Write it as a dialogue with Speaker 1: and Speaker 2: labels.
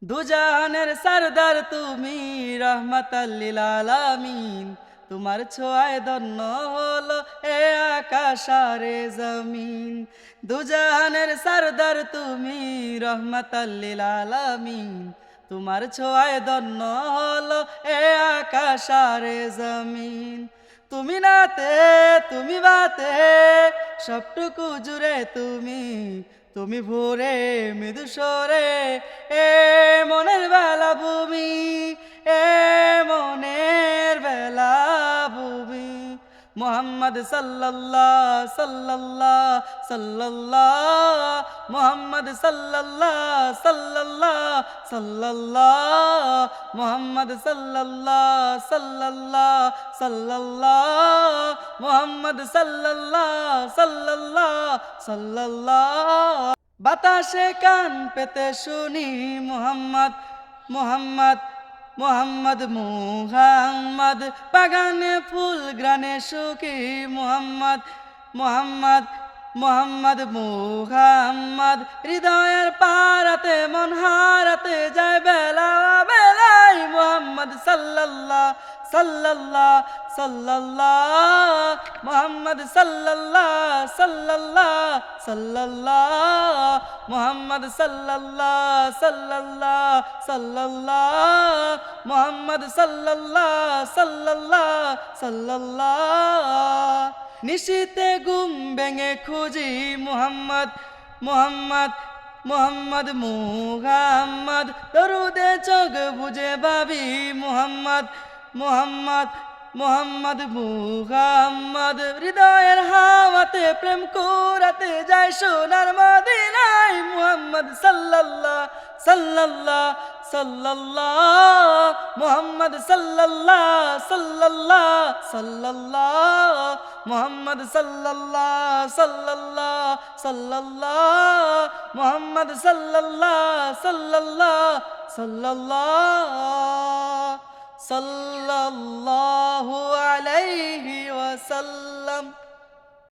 Speaker 1: দুজাহানের সরদার তুমি, রহমাতাল লিল আলামিন। তোমার ছোঁয়ায় ধন্য হলো এ আকাশ আর এ জমিন। দুজাহানের সরদার তুমি, রহমাতাল লিল আলামিন। তোমার ছোঁয়ায় ধন্য হলো এ আকাশ আর এ জমিন। তুমি নাতে তুমি বাতে সবটুকু জুড়ে তুমি, তুমি ভোরে মৃদু সরে এ মনের বেলা ভূমি, এ মনের বেলা ভূমি। মোহাম্মদ সাল্লাল্লাহ সাল্লাল্লাহ সাল্লাল্লাহ, মোহাম্মদ সাল্লাল্লাহ সাল্লাল্লাহ সাল্লাল্লাহ, মোহাম্মদ সাল্লাল্লাহ সাল্লাল্লাহ সাল্লাল্লাহ, মোহাম্মদ সাল্লাল্লাহ সাল্লাল্লাহ সাল্লাল্লাহ। বাতাসে কান পেতে শুনি মোহাম্মদ মোহাম্মদ মোহাম্মদ মুহাম্মদ, বাগানে ফুল গ্রানে সুখী মোহাম্মদ মোহাম্মদ মোহাম্মদ মুহাম্মদ। হৃদয়ের পারাতে মন হারাতে যায় বেলা বেলায় মোহাম্মদ সাল্লাল্লাহ সাল্লাল্লাহ সাল্লাল্লাহ, মোহাম্মদ সাল্লাল্লাহ সাল্লাল্লাহ সাল্লাল্লাহ, মোহাম্মদ সাল্লাল্লাহ সাল্লাল্লাহ সাল্লাল্লাহ, মোহাম্মদ সাল্লাল্লাহ সাল্লাল্লাহ সাল্লাল্লাহ। নিশীতে ঘুম ভেঙে খুঁজি মোহাম্মদ মোহাম্মদ মোহাম্মদ মুহাম্মদ। দরুদে চোখ বুঝে ভাবি মোহাম্মদ মোহাম্মদ মোহাম্মদ মুহাম্মদ। হৃদয়ের হাওয়াতে প্রেম কুরাতে যায় সোনার মদিনায় মোহাম্মদ সাল্লাল্লাহ সাল্লাল্লাহ সাল্লাল্লাহ, মোহাম্মদ সাল্লাল্লাহ সাল্লাল্লাহ সাল্লাল্লাহ, মোহাম্মদ সাল্লাল্লাহ সাল্লাল্লাহ সাল্লাল্লাহ, মোহাম্মদ সাল্লাল্লাহ সাল্লাল্লাহ সাল্লাল্লাহ সাল্লাল্লাহু আলাইহি ওয়াসাল্লাম।